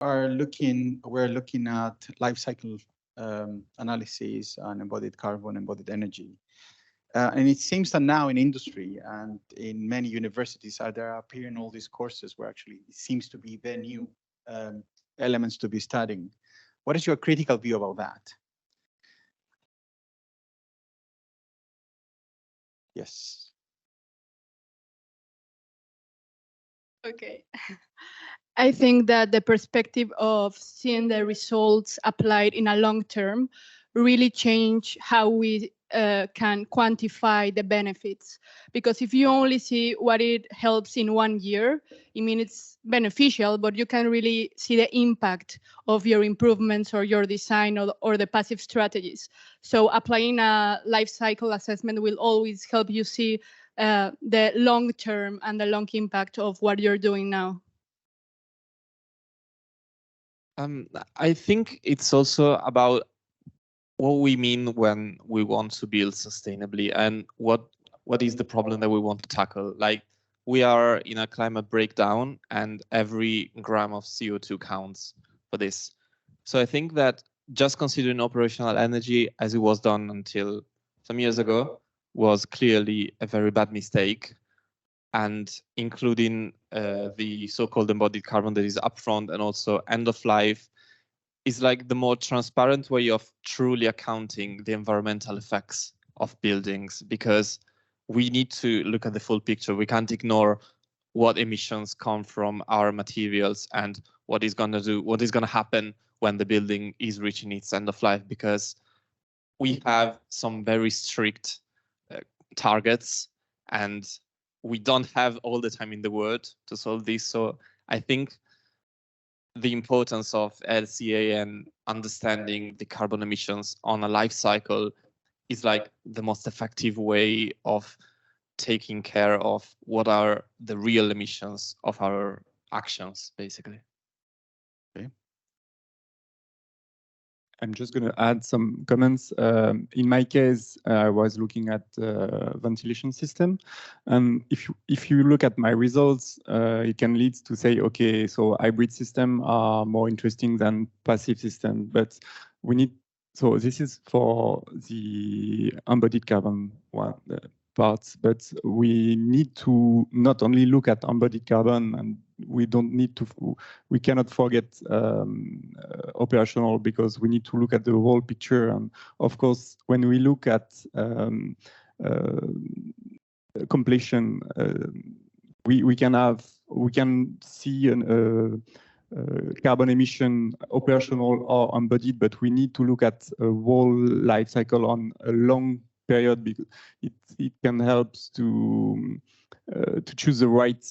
we're looking at life cycle analysis on embodied carbon, embodied energy. And it seems that now in industry and in many universities, there are appearing all these courses where actually it seems to be the new elements to be studying. What is your critical view about that? Yes. Okay. I think that the perspective of seeing the results applied in a long term really change how we can quantify the benefits. Because if you only see what it helps in 1 year, I mean, it's beneficial, but you can really see the impact of your improvements or your design or the passive strategies. So applying a life cycle assessment will always help you see the long term and the long impact of what you're doing now. I think it's also about what we mean when we want to build sustainably and what is the problem that we want to tackle. Like, we are in a climate breakdown and every gram of CO2 counts for this. So I think that just considering operational energy as it was done until some years ago was clearly a very bad mistake. And including the so-called embodied carbon that is upfront and also end of life is like the more transparent way of truly accounting the environmental effects of buildings, because we need to look at the full picture. We can't ignore what emissions come from our materials and what is going to happen when the building is reaching its end of life, because we have some very strict targets and we don't have all the time in the world to solve this. So I think the importance of LCA and understanding the carbon emissions on a life cycle is like the most effective way of taking care of what are the real emissions of our actions, basically. Okay. I'm just going to add some comments. In my case, I was looking at ventilation system. If you look at my results, it can lead to say, okay, so hybrid systems are more interesting than passive system. But we need, so this is for the embodied carbon one parts, but we need to not only look at embodied carbon, and we cannot forget operational, because we need to look at the whole picture. And of course, when we look at completion, we can see carbon emission operational or embodied, but we need to look at a whole life cycle on a long period, because it can help to choose the right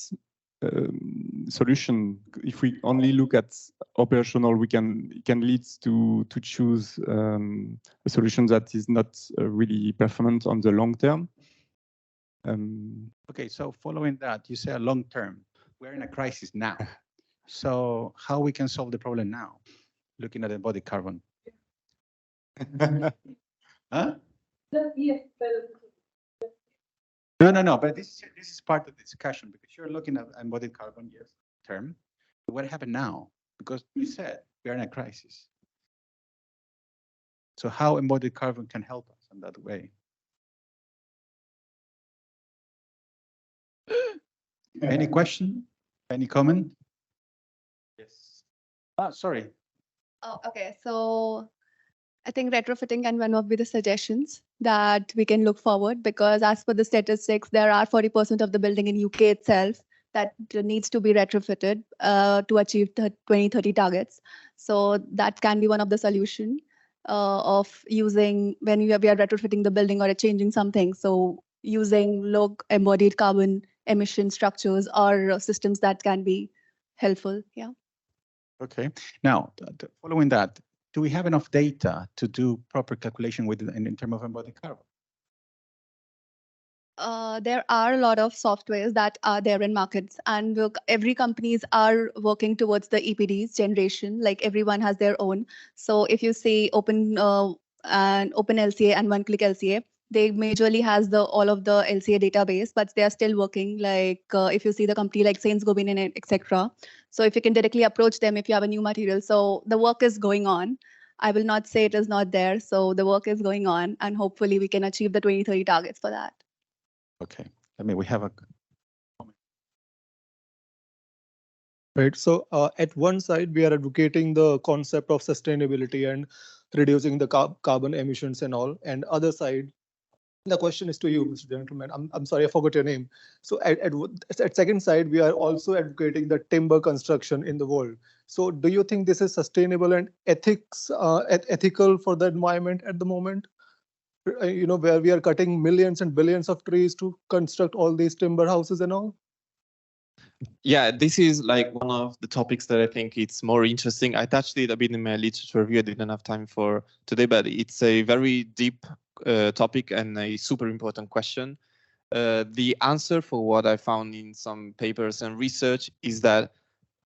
solution. If we only look at operational, it can lead to choose a solution that is not really performant on the long term. Okay, so following that, you say a long term. We're in a crisis now. So how we can solve the problem now, looking at embodied carbon? Huh? No, but this is part of the discussion, because you're looking at embodied carbon, yes, term. But what happened now? Because you said we are in a crisis. So how embodied carbon can help us in that way? Any question? Any comment? Yes. Sorry. Oh, okay. So I think retrofitting can one of the suggestions that we can look forward, because as per the statistics, there are 40% of the building in UK itself that needs to be retrofitted to achieve the 2030 targets. So that can be one of the solution of using when we are retrofitting the building or changing something. So using low embodied carbon emission structures or systems that can be helpful. Yeah. Okay. Now, following that, do we have enough data to do proper calculation with in terms of embodied carbon? There are a lot of softwares that are there in markets, and every companies are working towards the EPDs generation. Like everyone has their own. So if you say open LCA and one click LCA, they majorly has all of the LCA database, but they are still working. Like if you see the company like Saints Gobin and etc. So if you can directly approach them if you have a new material. So the work is going on. I will not say it is not there. So the work is going on, and hopefully we can achieve the 2030 targets for that. Okay. I mean, we have a right. So at one side, we are advocating the concept of sustainability and reducing the carbon emissions and all. And other side, the question is to you, Mr. Gentleman. I'm sorry, I forgot your name. So at second side, we are also advocating the timber construction in the world. So do you think this is sustainable and ethical for the environment at the moment? Where we are cutting millions and billions of trees to construct all these timber houses and all? Yeah, this is like one of the topics that I think it's more interesting. I touched it a bit in my literature review. I didn't have time for today, but it's a very deep topic and a super important question. The answer for what I found in some papers and research is that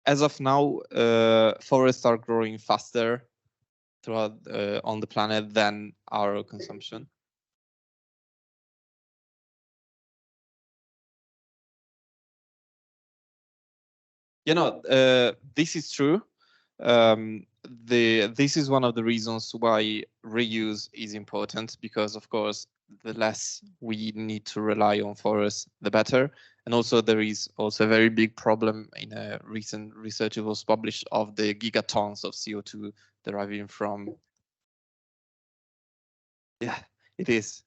as of now, forests are growing faster throughout on the planet than our consumption. This is true. This is one of the reasons why reuse is important, because of course the less we need to rely on forests, the better. And also there is also a very big problem in a recent research that was published of the gigatons of CO2 deriving from. Yeah, it is.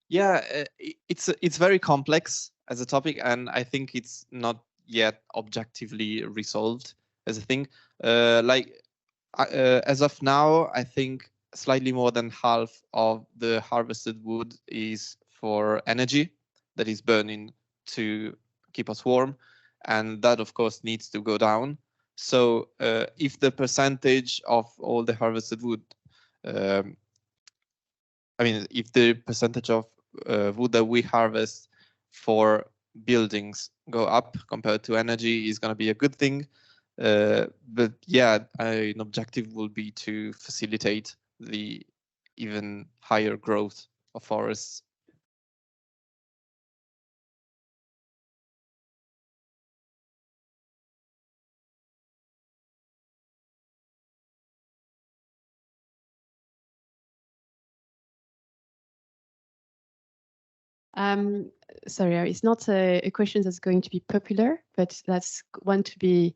Yeah, it's very complex as a topic, and I think it's not yet objectively resolved as a thing. As of now, I think slightly more than half of the harvested wood is for energy, that is burning to keep us warm, and that of course needs to go down. So if the percentage of all the harvested wood, if the percentage of wood that we harvest for buildings go up compared to energy, is going to be a good thing. But yeah, an objective will be to facilitate the even higher growth of forests. Sorry, it's not a question that's going to be popular, but that's one to be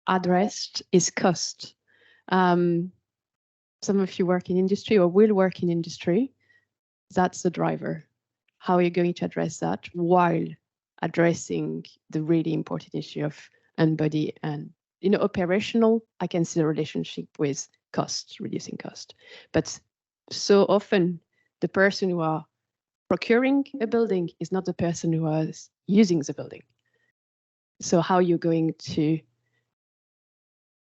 addressed, is cost. Some of you work in industry or will work in industry. That's the driver. How are you going to address that while addressing the really important issue of unbody and operational? I can see the relationship with cost, reducing cost, but so often the person who are procuring a building is not the person who is using the building. So how are you going to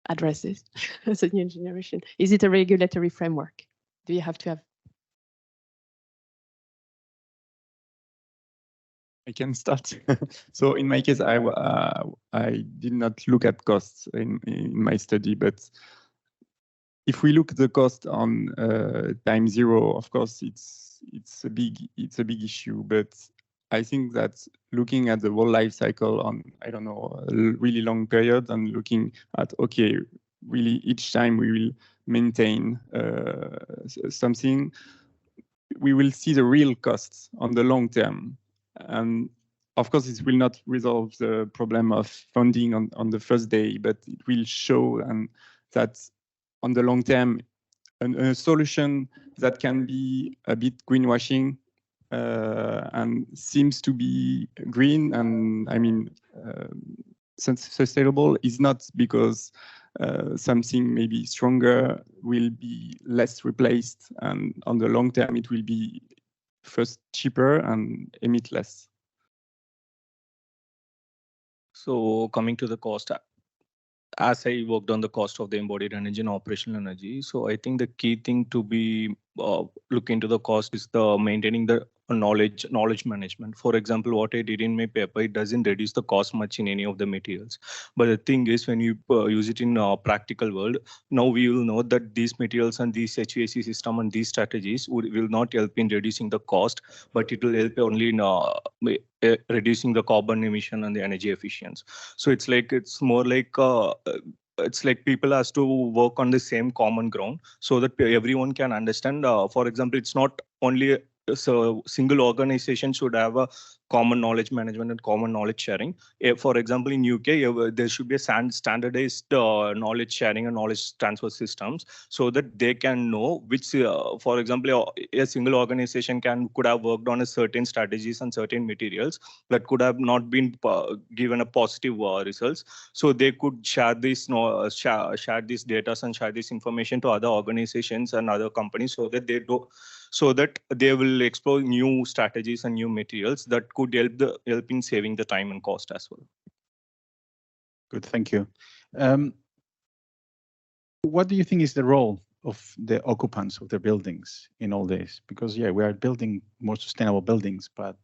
address this as a new generation? Is it a regulatory framework? Do you have to have? I can start. So in my case, I did not look at costs in my study, but if we look at the cost on time zero, of course it's a big issue. But I think that looking at the whole life cycle on, I don't know, a really long period, and looking at, okay, really each time we will maintain something, we will see the real costs on the long term. And of course, it will not resolve the problem of funding on the first day, but it will show that on the long term, a solution that can be a bit greenwashing and seems to be green and sustainable is not because something maybe stronger will be less replaced, and on the long term it will be first cheaper and emit less. So coming to the cost, as I worked on the cost of the embodied energy and operational energy, so I think the key thing to be look into the cost is the maintaining the knowledge management. For example, what I did in my paper, it doesn't reduce the cost much in any of the materials. But the thing is, when you use it in a practical world, now we will know that these materials and these HVAC system and these strategies will not help in reducing the cost, but it will help only in reducing the carbon emission and the energy efficiency. So it's more like it's like people has to work on the same common ground so that everyone can understand. For example, it's not only so single organization should have a common knowledge management and common knowledge sharing. For example, in UK, there should be a standardized knowledge sharing and knowledge transfer systems so that they can know which, for example, a single organization could have worked on a certain strategies and certain materials that could have not been given a positive results. So they could share this share these data and share this information to other organizations and other companies so that they will explore new strategies and new materials that could help in saving the time and cost as well. Good, thank you. What do you think is the role of the occupants of the buildings in all this? Because yeah, we are building more sustainable buildings, but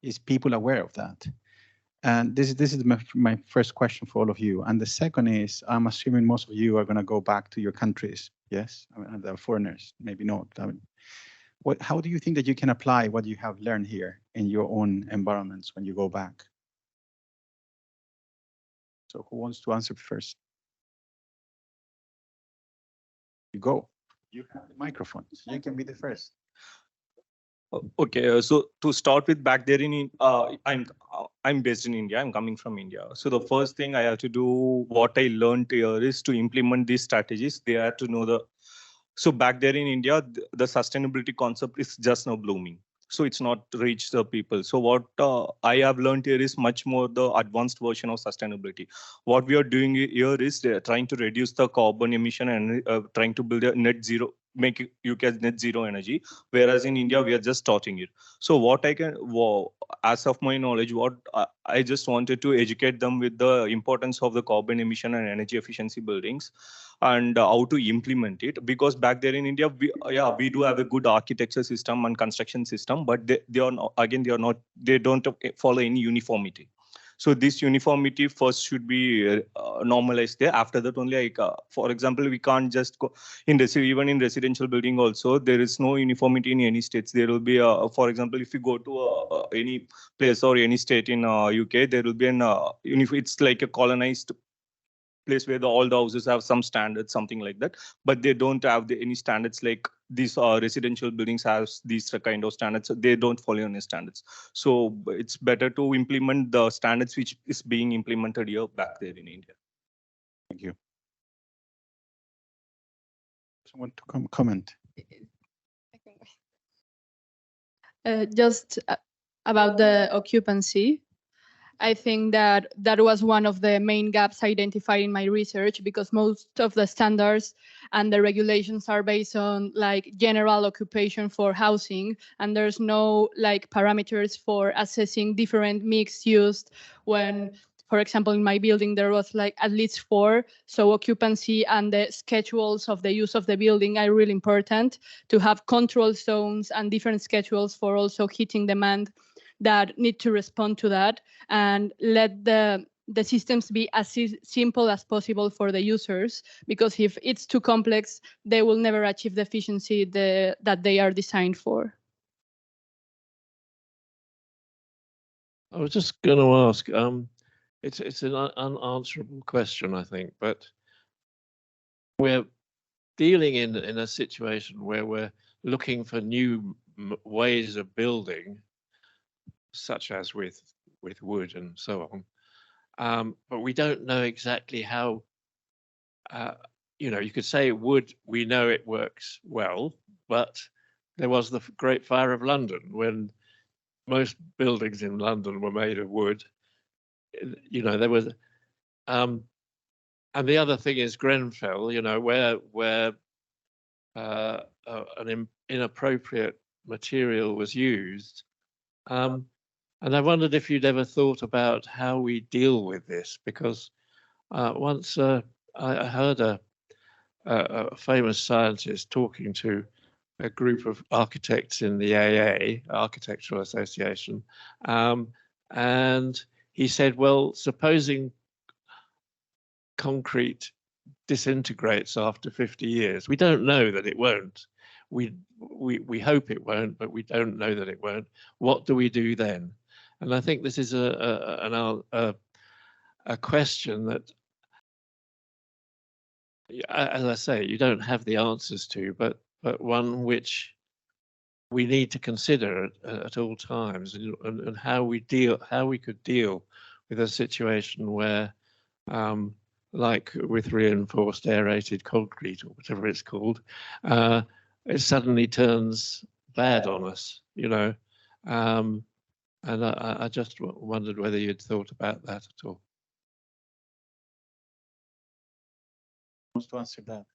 is people aware of that? And this is my first question for all of you. And the second is, I'm assuming most of you are going to go back to your countries. Yes, I mean, they're foreigners, maybe not. I mean, how do you think that you can apply what you have learned here in your own environments when you go back? So who wants to answer first? You go. You have the microphone. So you can be the first. Okay, so to start with, back there in I'm based in India. I'm coming from India. So the first thing I have to do, what I learned here, is to implement these strategies. They have to know so back there in India, the sustainability concept is just now blooming. So it's not reached the people. So what I have learned here is much more the advanced version of sustainability. What we are doing here is trying to reduce the carbon emission and trying to build a net zero, make UK net zero energy. Whereas in India, we are just starting it. So what I can, as of my knowledge, what I just wanted to educate them with the importance of the carbon emission and energy efficiency buildings and how to implement it. Because back there in India, we do have a good architecture system and construction system, but they don't follow any uniformity. So this uniformity first should be normalized there. After that only, for example, we can't just go even in residential building also, there is no uniformity in any states. There will be, for example, if you go to any place or any state in UK, there will be it's like a colonized place where all the houses have some standards, something like that, but they don't have any standards like these residential buildings have these kind of standards. So they don't follow any standards. So it's better to implement the standards which is being implemented here back there in India. Thank you. Someone to comment? Just about the occupancy. I think that was one of the main gaps identified in my research, because most of the standards and the regulations are based on like general occupation for housing, and there's no like parameters for assessing different mixed use. When, for example, in my building, there was like at least 4. So occupancy and the schedules of the use of the building are really important to have control zones and different schedules for also heating demand that need to respond to that, and let the systems be as simple as possible for the users, because if it's too complex, they will never achieve the efficiency that they are designed for. I was just going to ask, it's an unanswerable question, I think, but we're dealing in a situation where we're looking for new ways of building, such as with wood and so on, but we don't know exactly how. You could say wood, we know it works well, but there was the Great Fire of London when most buildings in London were made of wood. There was, and the other thing is Grenfell, where an inappropriate material was used. And I wondered if you'd ever thought about how we deal with this, because once I heard a famous scientist talking to a group of architects in the AA, Architectural Association, and he said, well, supposing concrete disintegrates after 50 years, we don't know that it won't. We hope it won't, but we don't know that it won't. What do we do then? And I think this is a question that, as I say, you don't have the answers to, but one which we need to consider at all times, and how we could deal with a situation where, like with reinforced aerated concrete or whatever it's called, it suddenly turns bad on us, you know. And I just wondered whether you'd thought about that at all. Wants to answer that?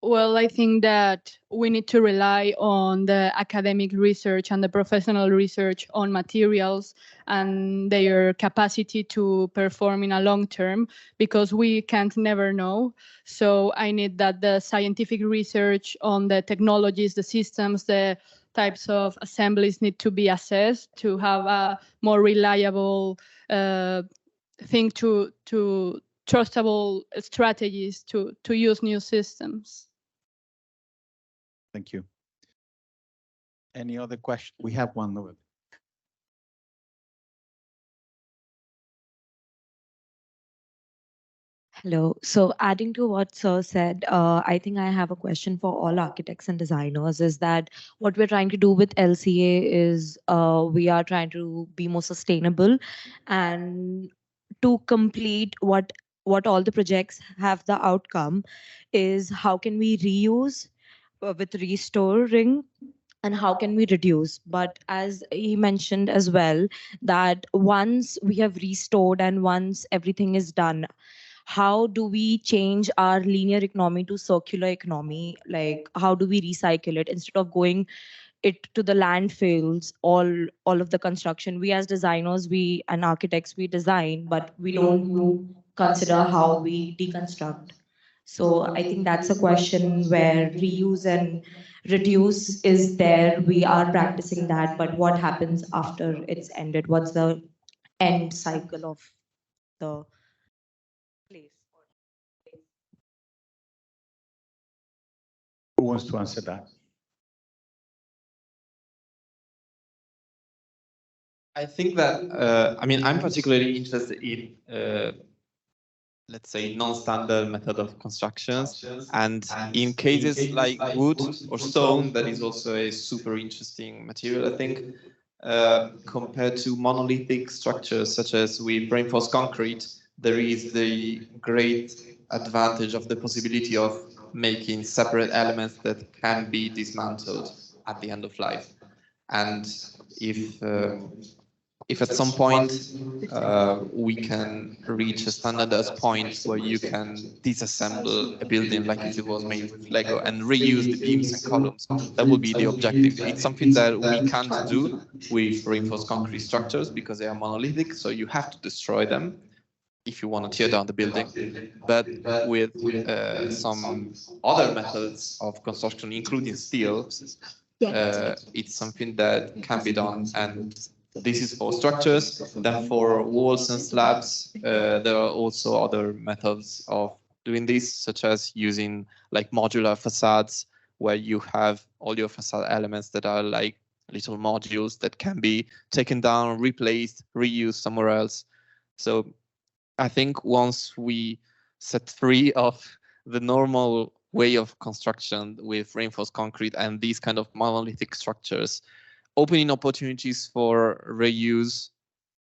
Well, I think that we need to rely on the academic research and the professional research on materials and their capacity to perform in a long term, because we can't never know. So I need that the scientific research on the technologies, the systems, the types of assemblies need to be assessed to have a more reliable thing to trustable strategies to use new systems. Thank you. Any other question? We have one over. Hello. So adding to what Sir said, I think I have a question for all architects and designers, is that what we're trying to do with LCA is we are trying to be more sustainable, and to complete what all the projects have the outcome is how can we reuse with restoring, and how can we reduce. But as he mentioned as well, that once we have restored and once everything is done, how do we change our linear economy to circular economy? Like, how do we recycle it instead of going it to the landfills, all of the construction? We as designers, we and architects, we design, but we don't consider how we deconstruct. So I think that's a question where reuse and reduce is there. We are practicing that, but what happens after it's ended? What's the end cycle of the place? Who wants to answer that? I think that, I mean, I'm particularly interested in, let's say, non-standard method of constructions. And in cases like wood or stone, that is also a super interesting material, I think, compared to monolithic structures, such as with reinforced concrete, there is the great advantage of the possibility of making separate elements that can be dismantled at the end of life. And if at some point we can reach a standardized point where you can disassemble a building like if it was made with Lego and reuse the beams and columns, that would be the objective. It's something that we can't do with reinforced concrete structures because they are monolithic, so you have to destroy them if you want to tear down the building. But with some other methods of construction, including steel, it's something that can be done. And this is for structures. Then for walls and slabs, there are also other methods of doing this, such as using like modular facades, where you have all your facade elements that are like little modules that can be taken down, replaced, reused somewhere else. So I think once we set free of the normal way of construction with reinforced concrete and these kind of monolithic structures, opening opportunities for reuse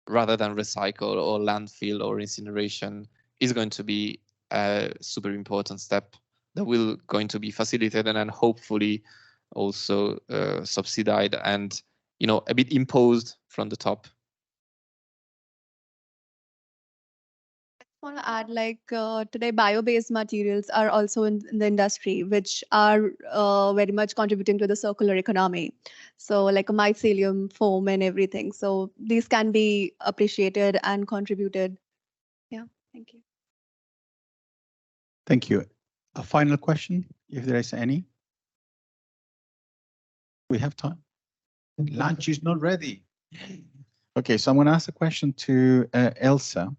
rather than recycle or landfill or incineration is going to be a super important step that will going to be facilitated and hopefully also subsidized and, you know, a bit imposed from the top. I want to add, like today, bio-based materials are also in the industry, which are very much contributing to the circular economy. So like a mycelium foam and everything. So these can be appreciated and contributed. Yeah, thank you. Thank you. A final question, if there is any. We have time. Lunch is not ready. Okay, so I'm going to ask a question to Elsa.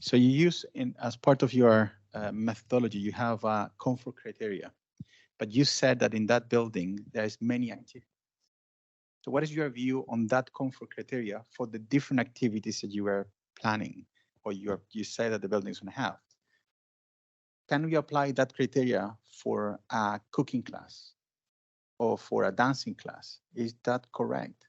So you use as part of your methodology, you have a comfort criteria, but you said that in that building there's many activities. So what is your view on that comfort criteria for the different activities that you were planning, or you say that the building is going to have? Can we apply that criteria for a cooking class or for a dancing class? Is that correct?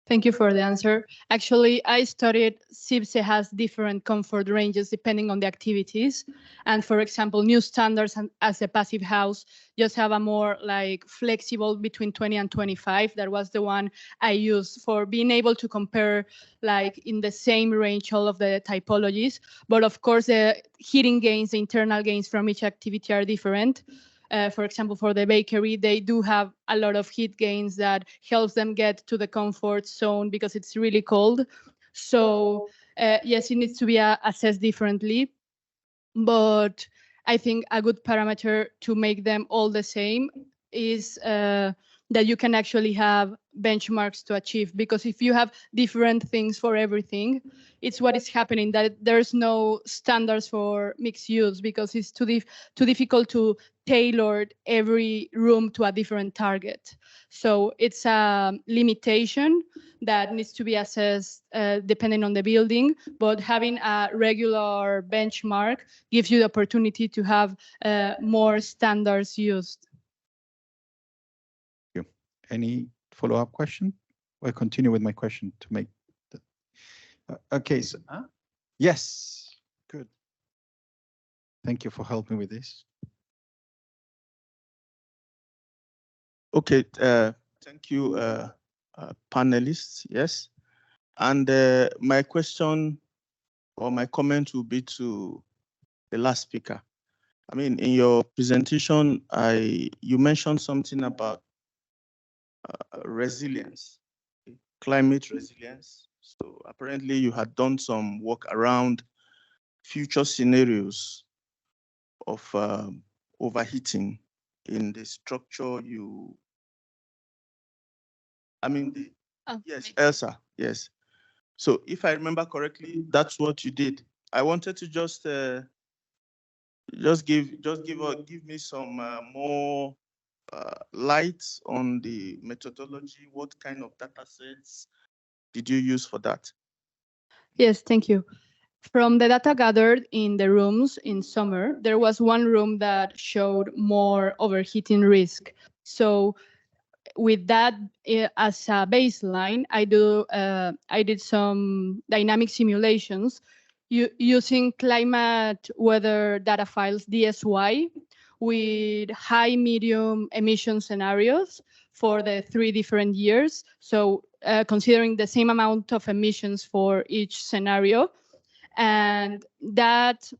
Thank you for the answer. Actually, I studied CIBSE has different comfort ranges depending on the activities. And for example, new standards as a passive house just have a more like flexible between 20 and 25. That was the one I used for being able to compare like in the same range all of the typologies. But of course, the heating gains, the internal gains from each activity are different. For example, for the bakery, they do have a lot of heat gains that helps them get to the comfort zone because it's really cold. So yes, it needs to be assessed differently. But I think a good parameter to make them all the same is that you can actually have benchmarks to achieve, because if you have different things for everything, it's what is happening, that there's no standards for mixed use because it's too difficult to tailor every room to a different target. So it's a limitation that needs to be assessed depending on the building, but having a regular benchmark gives you the opportunity to have more standards used. Thank you. Any follow-up question? I'll continue with my question to make the, okay, so yes, good. Thank you for helping with this. Okay, thank you, panelists, yes. And my question or my comment will be to the last speaker. I mean, in your presentation, you mentioned something about resilience, climate resilience. So apparently you had done some work around future scenarios of overheating in the structure yes, Elsa, yes. So if I remember correctly, that's what you did. I wanted to just give me some more light on the methodology. What kind of data sets did you use for that? Yes, thank you. From the data gathered in the rooms in summer, there was one room that showed more overheating risk. So with that as a baseline, I did some dynamic simulations using climate weather data files, DSY, with high, medium emission scenarios for the 3 different years. So considering the same amount of emissions for each scenario. And that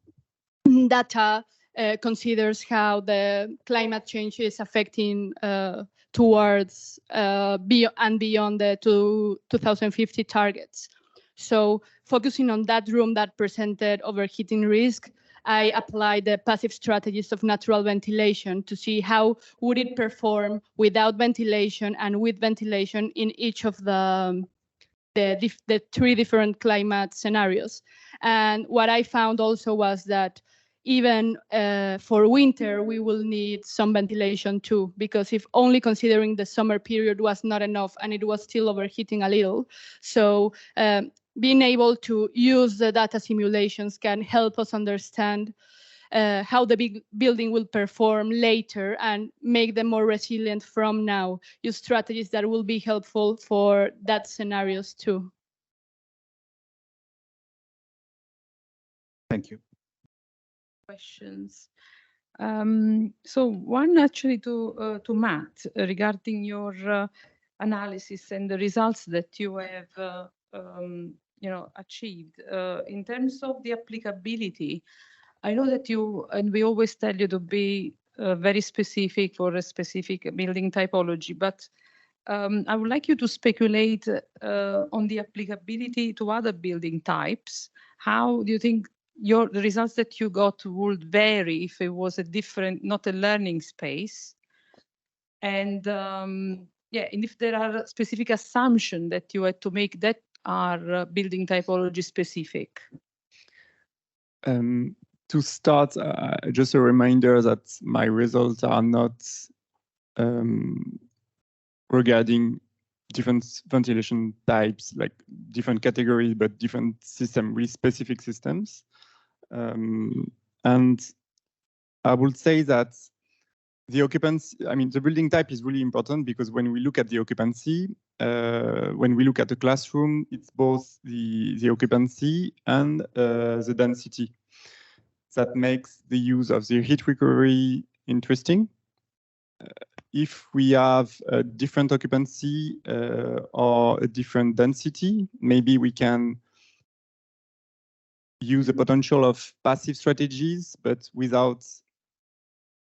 data considers how the climate change is affecting towards and beyond the 2050 targets. So focusing on that room that presented overheating risk, I applied the passive strategies of natural ventilation to see how would it perform without ventilation and with ventilation in each of the 3 different climate scenarios. And what I found also was that even for winter, we will need some ventilation too, because if only considering the summer period was not enough and it was still overheating a little. So being able to use the data simulations can help us understand how the big building will perform later and make them more resilient from now. Use strategies that will be helpful for that scenarios too. Thank you. Questions. So one actually to Matt regarding your analysis and the results that you have achieved in terms of the applicability. I know that and we always tell you to be very specific for a specific building typology, but I would like you to speculate on the applicability to other building types. How do you think the results that you got would vary if it was a different, not a learning space. And yeah, and if there are specific assumptions that you had to make that are building typology specific. To start, just a reminder that my results are not regarding different ventilation types, like different categories, but different system, really specific systems. And I would say that the occupancy, I mean, the building type is really important because when we look at the occupancy, when we look at the classroom, it's both the occupancy and the density that makes the use of the heat recovery interesting. If we have a different occupancy or a different density, maybe we can use the potential of passive strategies, but without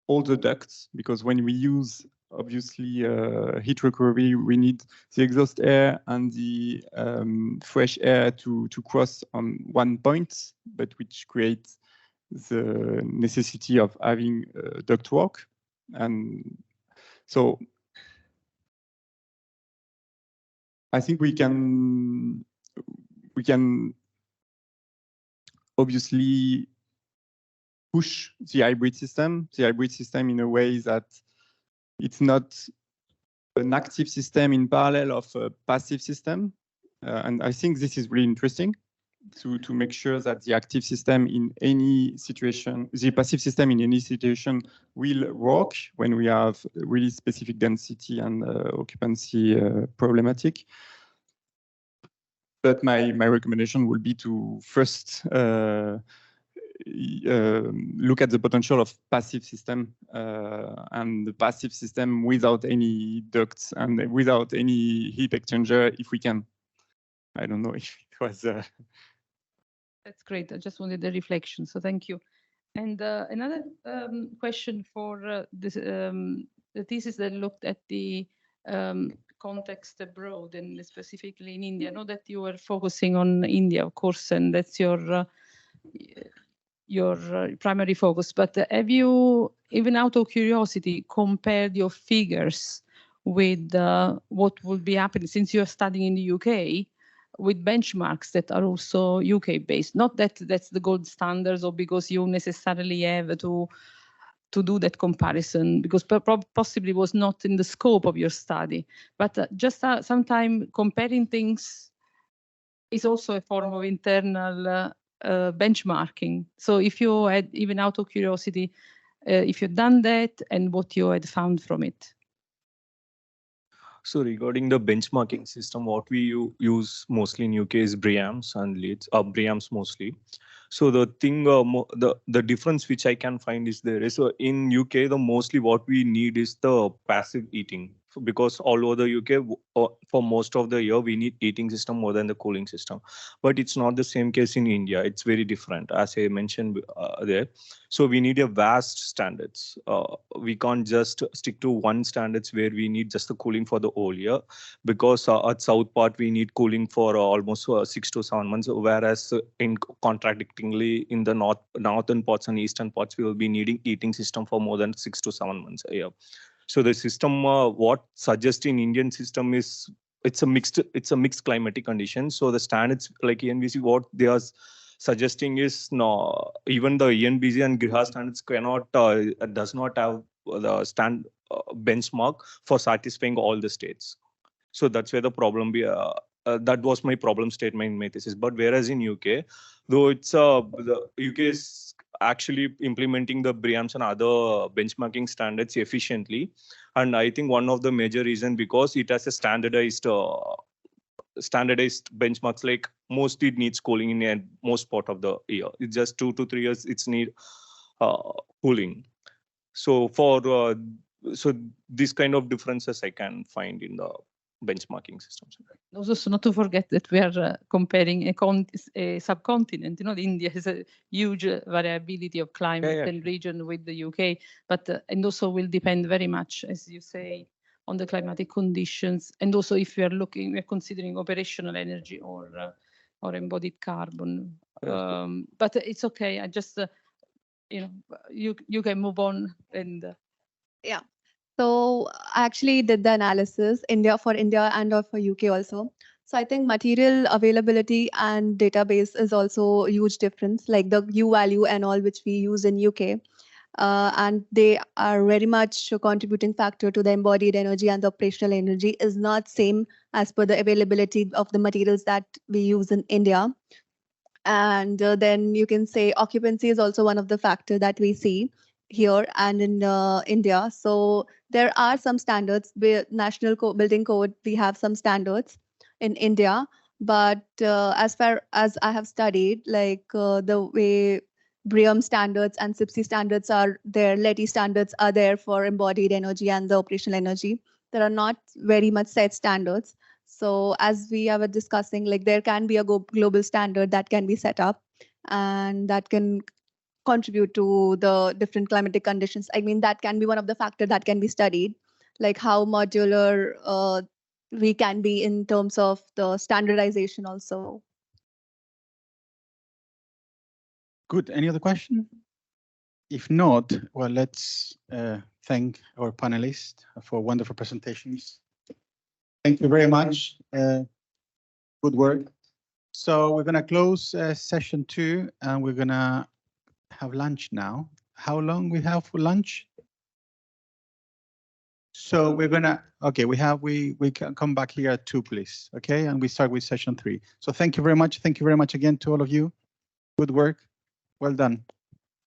all the ducts, because when we use obviously heat recovery, we need the exhaust air and the fresh air to cross on one point, but which creates the necessity of having ductwork. And so I think we can obviously push the hybrid system in a way that it's not an active system in parallel of a passive system. And I think this is really interesting to make sure that the active system in any situation, the passive system in any situation will work when we have really specific density and occupancy problematic. But my recommendation will be to first look at the potential of passive system and the passive system without any ducts and without any heat exchanger if we can. I don't know if it was... That's great. I just wanted the reflection, so thank you. And another question for this, the thesis that looked at the context abroad and specifically in India. I know that you were focusing on India, of course, and that's your primary focus. But have you, even out of curiosity, compared your figures with what would be happening since you're studying in the UK with benchmarks that are also UK based? Not that that's the gold standards or because you necessarily have to do that comparison, because possibly was not in the scope of your study. But just sometimes comparing things is also a form of internal benchmarking. So if you had, even out of curiosity, if you've done that and what you had found from it. So regarding the benchmarking system, what we use mostly in UK is BREEAMS and LEEDs, BREEAMS mostly. So the thing, the difference which I can find is there is in UK, the mostly what we need is the passive heating, because all over the UK, for most of the year, we need heating system more than the cooling system. But it's not the same case in India. It's very different, as I mentioned there. So we need a vast standards. We can't just stick to one standards where we need just the cooling for the whole year, because at south part, we need cooling for almost 6 to 7 months, whereas in contradictingly in the northern parts and eastern parts, we will be needing heating system for more than 6 to 7 months a year. So the system, what suggests in Indian system is it's a mixed climatic condition. So the standards like ENBC, what they are suggesting is no, even the ENBC and GRIHA standards does not have the benchmark for satisfying all the states. So that's where the problem that was my problem statement in my thesis. But whereas in UK, though it's the UK is actually implementing the BREEAMS and other benchmarking standards efficiently. And I think one of the major reasons because it has a standardized benchmarks, like mostly it needs cooling in most part of the year. It's just 2 to 3 years it's need cooling. So for so this kind of differences I can find in the benchmarking systems. Also, not to forget that we are comparing a subcontinent. You know, India has a huge variability of climate and region with the UK, but and also will depend very much, as you say, on the climatic conditions. And also, if we are considering operational energy or or embodied carbon. But it's okay. I just, you can move on and. Yeah. So I actually did the analysis for India and for UK also. So I think material availability and database is also a huge difference, like the U value and all which we use in UK. And they are very much a contributing factor to the embodied energy, and the operational energy is not same as per the availability of the materials that we use in India. And then you can say occupancy is also one of the factor that we see here and in India. So there are some standards. National Building Code, we have some standards in India. But as far as I have studied, like the way BREEAM standards and SIPSI standards are there, LETI standards are there for embodied energy and the operational energy. There are not very much set standards. So as we were discussing, like there can be a global standard that can be set up and that can contribute to the different climatic conditions. I mean, that can be one of the factors that can be studied, like how modular we can be in terms of the standardization also. Good. Any other question? If not, well, let's thank our panelists for wonderful presentations. Thank you very much. Good work. So we're going to close session 2 and we're going to have lunch now. How long we have for lunch? So we're going to, okay, we can come back here at 2, please. Okay, and we start with session 3. So thank you very much. Thank you very much again to all of you. Good work. Well done.